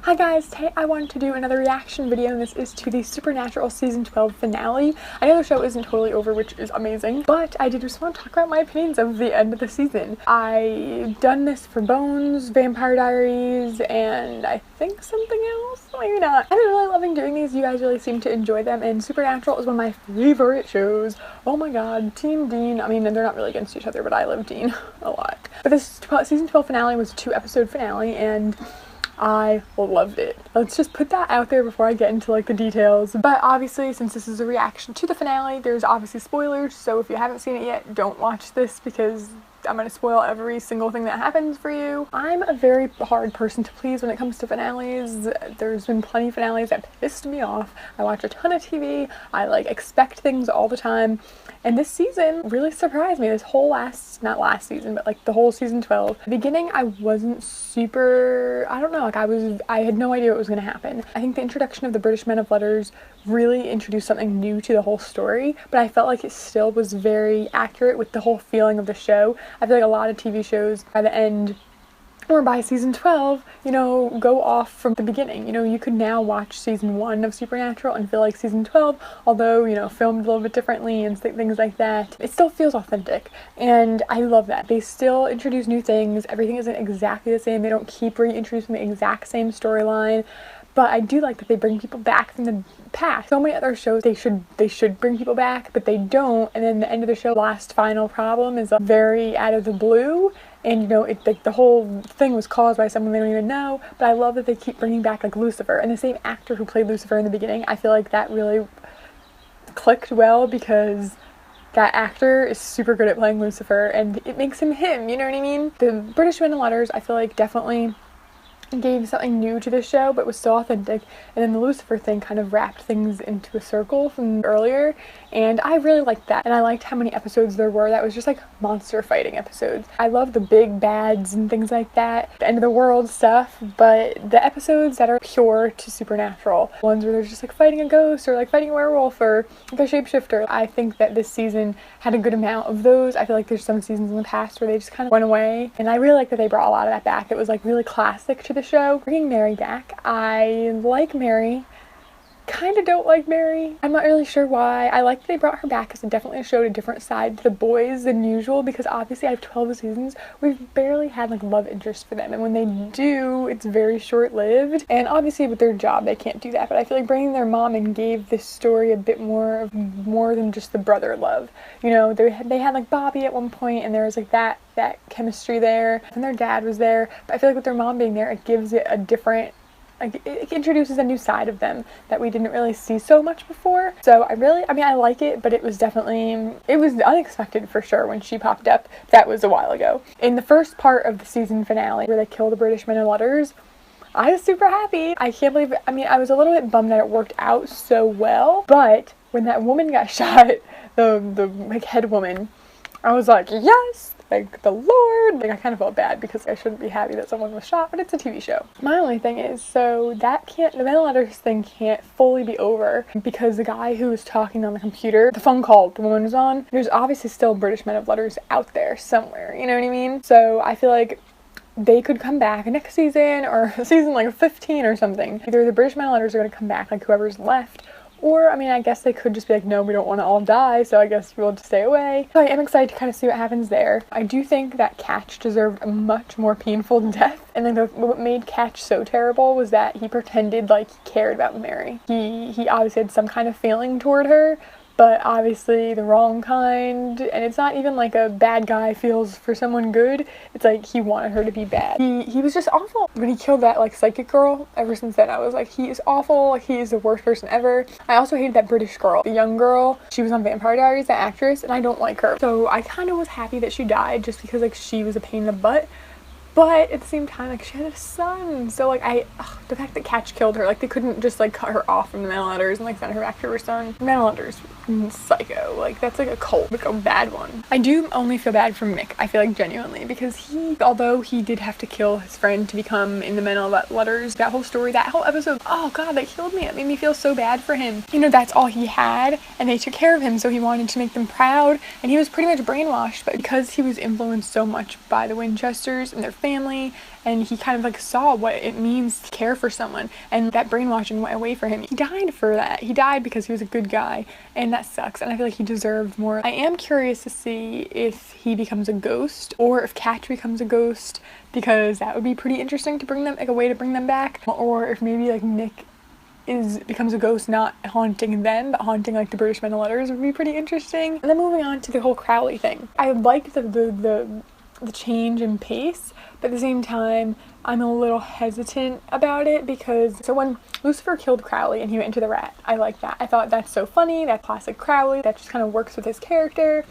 Hi guys, today I wanted to do another reaction video, and this is to the Supernatural Season 12 finale. I know the show isn't totally over, which is amazing, but I did just want to talk about my opinions of the end of the season. I've done this for Bones, Vampire Diaries, and I think something else? Maybe not. I've been really loving doing these. You guys really seem to enjoy them, and Supernatural is one of my favorite shows. Oh my god, Team Dean. I mean, they're not really against each other, but I love Dean a lot. But this Season 12 finale was a 2-episode finale, and I loved it. Let's just put that out there before I get into like the details. But obviously, since this is a reaction to the finale, there's obviously spoilers, so if you haven't seen it yet, don't watch this because I'm going to spoil every single thing that happens for you. I'm a very hard person to please when it comes to finales. There's been plenty of finales that pissed me off. I watch a ton of TV. I expect things all the time. And this season really surprised me. This whole not last season, but like the whole season 12. The beginning, I wasn't super, I don't know, I had no idea what was going to happen. I think the introduction of the British Men of Letters really introduced something new to the whole story, but I felt like it still was very accurate with the whole feeling of the show. I feel like a lot of TV shows by the end or by season 12, go off from the beginning. You could now watch season 1 of Supernatural and feel like season 12, although, filmed a little bit differently and things like that, it still feels authentic. And I love that. They still introduce new things. Everything isn't exactly the same. They don't keep reintroducing the exact same storyline. But I do like that they bring people back from the past. So many other shows, they should bring people back, but they don't. And then the end of the show, last final problem is very out of the blue. And the whole thing was caused by someone they don't even know. But I love that they keep bringing back like Lucifer, and the same actor who played Lucifer in the beginning. I feel like that really clicked well because that actor is super good at playing Lucifer, and it makes him him. You know what I mean? The British Men of Letters, I feel like definitely gave something new to the show, but was still authentic. And then the Lucifer thing kind of wrapped things into a circle from earlier, and I really liked that. And I liked how many episodes there were that was just like monster fighting episodes. I love the big bads and things like that, the end of the world stuff, but the episodes that are pure to Supernatural, ones where they're just like fighting a ghost or like fighting a werewolf or like a shapeshifter, I think that this season had a good amount of those. I feel like there's some seasons in the past where they just kind of went away, and I really like that they brought a lot of that back. It was like really classic to the show. Bringing Mary back. I like Mary. Kind of don't like Mary. I'm not really sure why. I like that they brought her back because it definitely showed a different side to the boys than usual, because obviously I have 12 seasons. We've barely had like love interest for them, and when they do, it's very short-lived. And obviously with their job, they can't do that, but I feel like bringing their mom in gave this story a bit more than just the brother love. They had like Bobby at one point, and there was like that chemistry there, and their dad was there, but I feel like with their mom being there, it gives it a different, it introduces a new side of them that we didn't really see so much before. So I like it, but it was unexpected for sure when she popped up. That was a while ago. In the first part of the season finale where they kill the British Men of Letters, I was super happy. I can't believe it. I was a little bit bummed that it worked out so well, but when that woman got shot, the head woman, I was like, yes! Like, the Lord! Like, I kind of felt bad because I shouldn't be happy that someone was shot, but it's a TV show. My only thing is, so the Men of Letters thing can't fully be over because the guy who was talking on the computer, the phone call the woman was on, there's obviously still British Men of Letters out there somewhere, you know what I mean? So I feel like they could come back next season, or season like 15 or something. Either the British Men of Letters are going to come back, like whoever's left, or, I guess they could just be like, no, we don't want to all die, so I guess we'll just stay away. So I am excited to kind of see what happens there. I do think that Catch deserved a much more painful death. And then what made Catch so terrible was that he pretended like he cared about Mary. He obviously had some kind of feeling toward her, but obviously the wrong kind, and it's not even like a bad guy feels for someone good, it's like he wanted her to be bad. He was just awful. When he killed that psychic girl, ever since then I was like, he is awful, he is the worst person ever. I also hated that British girl, the young girl, she was on Vampire Diaries, that actress, and I don't like her. So I kind of was happy that she died just because she was a pain in the butt. But at the same time, she had a son, so the fact that Catch killed her, they couldn't just cut her off from the Men of Letters and send her back to her son. Men of Letters, psycho, that's a cult, a bad one. I do only feel bad for Mick, I feel genuinely, because although he did have to kill his friend to become in the Men of Letters, that whole story, that whole episode, oh god, that killed me. It made me feel so bad for him. That's all he had, and they took care of him, so he wanted to make them proud, and he was pretty much brainwashed, but because he was influenced so much by the Winchesters and their family and he kind of like saw what it means to care for someone, and that brainwashing went away for him. He died for that. He died because he was a good guy, and that sucks, and I feel like he deserved more. I am curious to see if he becomes a ghost or if Catch becomes a ghost, because that would be pretty interesting to bring them, like a way to bring them back, or if maybe like Nick becomes a ghost, not haunting them but haunting like the British men of letters would be pretty interesting. And then moving on to the whole Crowley thing, I like the change in pace, but at the same time I'm a little hesitant about it, because so when Lucifer killed Crowley and he went into the rat, I like that. I thought that's so funny, that classic Crowley, that just kind of works with his character.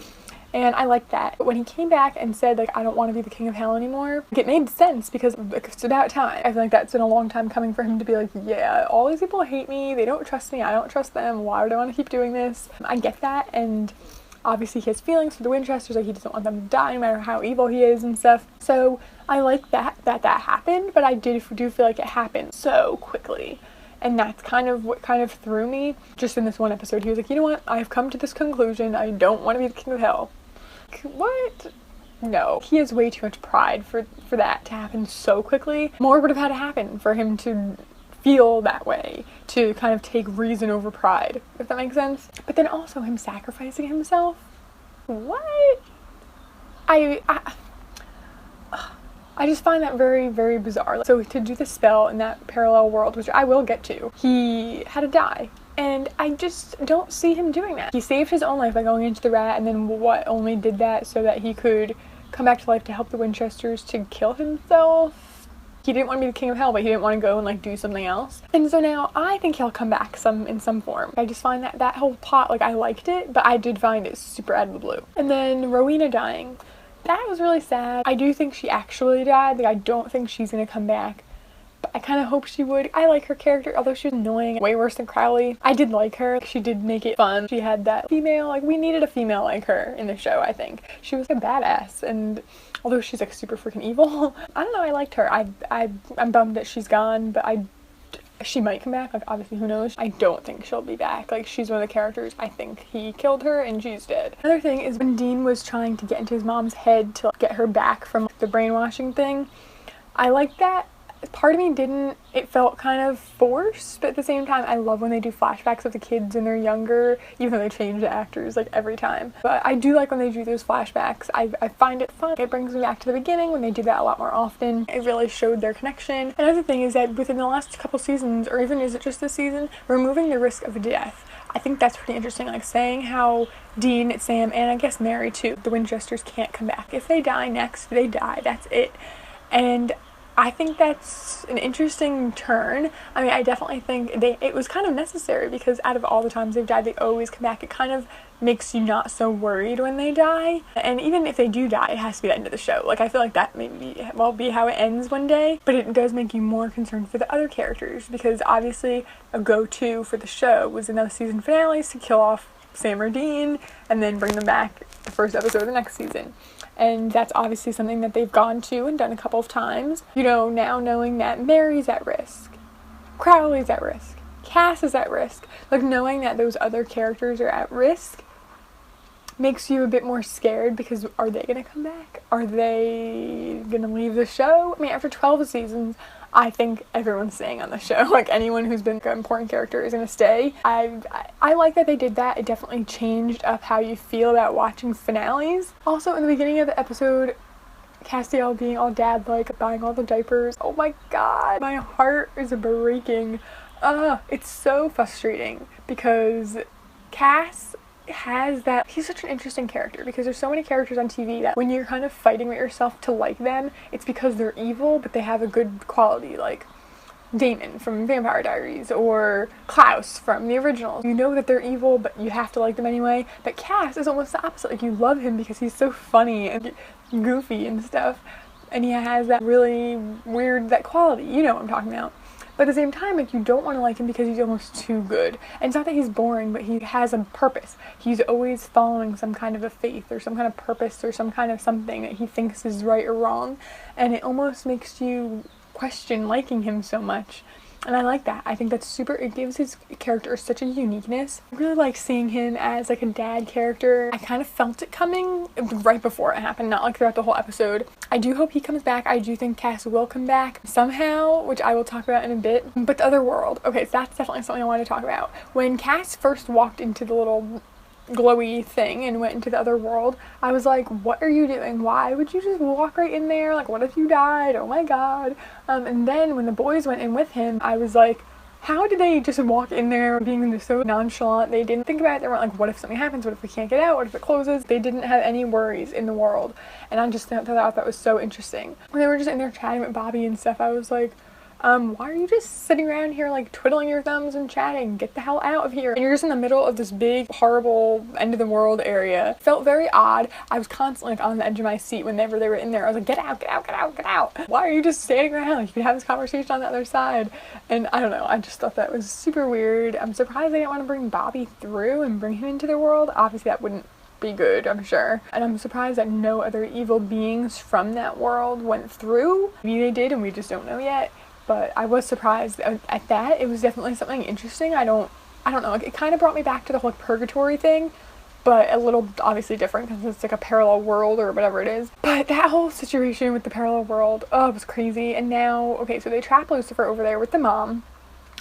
And I like that. But when he came back and said, like, I don't want to be the king of hell anymore, it made sense, because like, it's about time. I feel like that's been a long time coming for him to be like, yeah, all these people hate me, they don't trust me, I don't trust them, why would I want to keep doing this? I get that, and obviously he has feelings for the Winchesters, like he doesn't want them to die no matter how evil he is and stuff. So I like that happened, but I do feel like it happened so quickly. And that's kind of what kind of threw me. Just in this one episode, he was like, you know what, I've come to this conclusion, I don't want to be the king of hell. What? No. He has way too much pride for that to happen so quickly. More would have had to happen for him to feel that way, to kind of take reason over pride, if that makes sense. But then also him sacrificing himself. What? I just find that very, very bizarre. So to do the spell in that parallel world, which I will get to, he had to die. And I just don't see him doing that. He saved his own life by going into the rat, and then only did that so that he could come back to life to help the Winchesters to kill himself. He didn't want to be the king of hell, but he didn't want to go and like do something else. And so now I think he'll come back in some form. I just find that whole plot, like, I liked it, but I did find it super out of the blue. And then Rowena dying. That was really sad. I do think she actually died. Like, I don't think she's gonna come back. I kind of hope she would. I like her character, although she was annoying, way worse than Crowley. I did like her. She did make it fun. She had that female, like, we needed a female like her in the show, I think. She was a badass, and although she's like super freaking evil, I don't know, I liked her. I'm bummed that she's gone, but she might come back, like, obviously, who knows. I don't think she'll be back. Like, she's one of the characters, I think he killed her and she's dead. Another thing is when Dean was trying to get into his mom's head to get her back from the brainwashing thing, I liked that. Part of me didn't. It felt kind of forced, but at the same time, I love when they do flashbacks of the kids when they're younger, even though they change the actors like every time. But I do like when they do those flashbacks. I find it fun. It brings me back to the beginning when they do that a lot more often. It really showed their connection. Another thing is that within the last couple seasons, or even is it just this season, removing the risk of death. I think that's pretty interesting, like saying how Dean, Sam, and I guess Mary too, the Winchesters can't come back. If they die next, they die. That's it. And I think that's an interesting turn. I mean, I definitely think it was kind of necessary, because out of all the times they've died, they always come back. It kind of makes you not so worried when they die. And even if they do die, it has to be the end of the show. Like, I feel like that maybe will be how it ends one day, but it does make you more concerned for the other characters, because obviously a go-to for the show was in those season finales to kill off Sam or Dean and then bring them back the first episode of the next season. And that's obviously something that they've gone to and done a couple of times. You know, now knowing that Mary's at risk, Crowley's at risk, Cass is at risk, like knowing that those other characters are at risk makes you a bit more scared, because are they going to come back? Are they going to leave the show? I mean, after 12 seasons, I think everyone's staying on the show. Like, anyone who's been an important character is going to stay. I like that they did that. It definitely changed up how you feel about watching finales. Also, in the beginning of the episode, Castiel being all dad-like, buying all the diapers. Oh my god, my heart is breaking. It's so frustrating, because Cass has that. He's such an interesting character, because there's so many characters on TV that when you're kind of fighting with yourself to like them, it's because they're evil but they have a good quality, like Damon from Vampire Diaries or Klaus from the originals. You know that they're evil, but you have to like them anyway. But Cass is almost the opposite. Like, you love him because he's so funny and goofy and stuff, and he has that really weird, that quality, you know what I'm talking about. But at the same time, like, you don't want to like him because he's almost too good. And it's not that he's boring, but he has a purpose. He's always following some kind of a faith or some kind of purpose or some kind of something that he thinks is right or wrong. And it almost makes you question liking him so much. And I like that. I think that's super, it gives his character such a uniqueness. I really like seeing him as like a dad character. I kind of felt it coming right before it happened, not like throughout the whole episode. I do hope he comes back. I do think Cass will come back somehow, which I will talk about in a bit. But the other world, okay, so that's definitely something I wanted to talk about. When Cass first walked into the little glowy thing and went into the other world, I was like, what are you doing? Why would you just walk right in there? Like, what if you died? Oh my god. And then when the boys went in with him, I was like, how did they just walk in there being so nonchalant? They didn't think about it. They weren't like, what if something happens? What if we can't get out? What if it closes? They didn't have any worries in the world. And I just thought that was so interesting. When they were just in there chatting with Bobby and stuff, I was like, why are you just sitting around here like twiddling your thumbs and chatting? Get the hell out of here. And you're just in the middle of this big, horrible, end of the world area. Felt very odd. I was constantly like on the edge of my seat whenever they were in there. I was like, get out, get out, get out, get out. Why are you just standing around? Like, you could have this conversation on the other side. And I don't know, I just thought that was super weird. I'm surprised they didn't want to bring Bobby through and bring him into the world. Obviously that wouldn't be good, I'm sure. And I'm surprised that no other evil beings from that world went through. Maybe they did and we just don't know yet. But I was surprised at that. It was definitely something interesting. I don't know. It kind of brought me back to the whole like, purgatory thing, but a little obviously different because it's like a parallel world or whatever it is. But that whole situation with the parallel world, oh, it was crazy. And now, okay, so they trap Lucifer over there with the mom.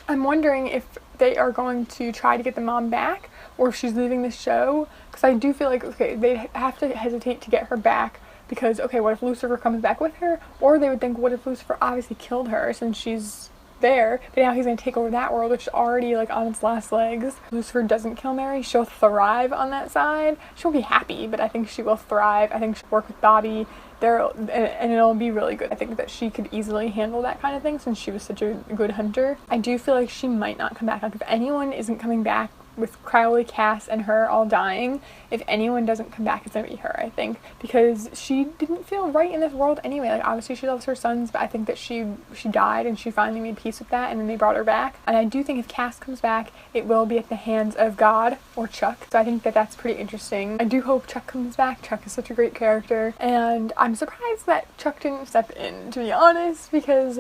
I'm wondering if they are going to try to get the mom back or if she's leaving the show, because I do feel like, okay, they have to hesitate to get her back. Because, okay, what if Lucifer comes back with her? Or they would think, what if Lucifer obviously killed her since she's there, but now he's going to take over that world, which is already, like, on its last legs. Lucifer doesn't kill Mary. She'll thrive on that side. She won't be happy, but I think she will thrive. I think she'll work with Bobby there, and it'll be really good. I think that she could easily handle that kind of thing since she was such a good hunter. I do feel like she might not come back. Like, if anyone isn't coming back with Crowley, Cass, and her all dying, if anyone doesn't come back, it's gonna be her, I think, because she didn't feel right in this world anyway. Like, obviously she loves her sons, but I think that she died and she finally made peace with that, and then they brought her back. And I do think if Cass comes back, it will be at the hands of God or Chuck, so I think that that's pretty interesting. I do hope Chuck comes back. Chuck is such a great character, and I'm surprised that Chuck didn't step in, to be honest, because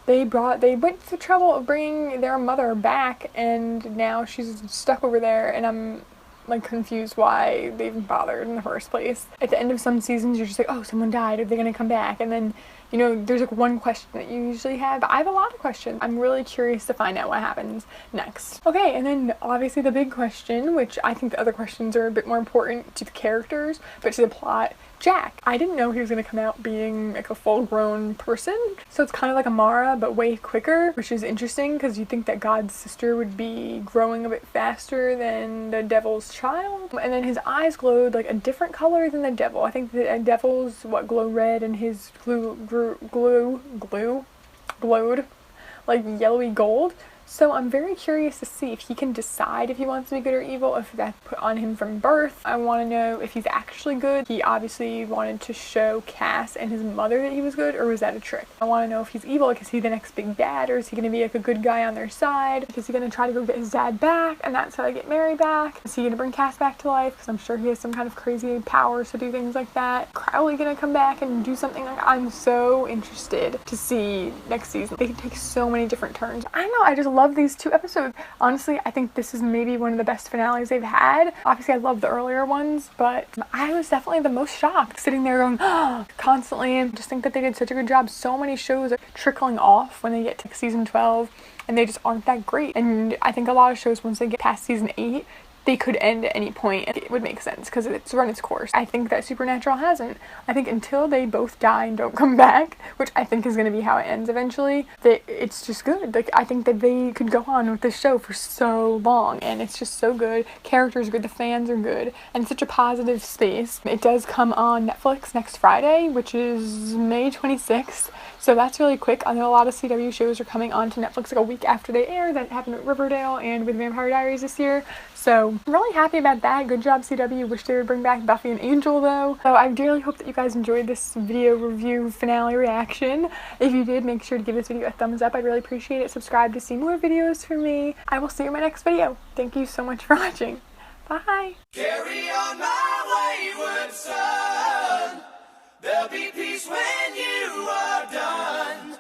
they went to the trouble of bringing their mother back, and now she's stuck over there, and I'm like confused why they even bothered in the first place. At the end of some seasons, you're just like, oh, someone died, are they gonna come back? And then, you know, there's like one question that you usually have, but I have a lot of questions. I'm really curious to find out what happens next. Okay, and then obviously the big question, which I think the other questions are a bit more important to the characters, but to the plot, Jack. I didn't know he was going to come out being like a full-grown person, so it's kind of like Amara but way quicker, which is interesting because you think that God's sister would be growing a bit faster than the devil's child. And then his eyes glowed like a different color than the devil. I think the devil's glow red, and his glowed like yellowy gold. So I'm very curious to see if he can decide if he wants to be good or evil, if that's put on him from birth. I want to know if he's actually good. He obviously wanted to show Cass and his mother that he was good, or was that a trick? I want to know if he's evil, like is he the next big bad, or is he going to be like a good guy on their side? Is he going to try to go get his dad back, and that's how they get Mary back? Is he going to bring Cass back to life? Because I'm sure he has some kind of crazy powers to do things like that. Crowley going to come back and do something like I'm so interested to see next season. They can take so many different turns. I don't know, I just love these 2 episodes. Honestly, I think this is maybe one of the best finales they've had. Obviously, I love the earlier ones, but I was definitely the most shocked, sitting there going, oh, constantly, and just think that they did such a good job. So many shows are trickling off when they get to season 12, and they just aren't that great. And I think a lot of shows, once they get past season 8, they could end at any point. It would make sense because it's run its course. I think that Supernatural hasn't. I think until they both die and don't come back, which I think is going to be how it ends eventually, that it's just good. Like, I think that they could go on with this show for so long, and it's just so good. Characters are good, the fans are good, and such a positive space. It does come on Netflix next Friday, which is May 26th. So that's really quick. I know a lot of CW shows are coming onto Netflix like a week after they air. That happened with Riverdale and with Vampire Diaries this year. So I'm really happy about that. Good job, CW. Wish they would bring back Buffy and Angel though. So I really hope that you guys enjoyed this video review finale reaction. If you did, make sure to give this video a thumbs up. I'd really appreciate it. Subscribe to see more videos from me. I will see you in my next video. Thank you so much for watching. Bye. Carry on my wayward son. There'll be peace when you are done.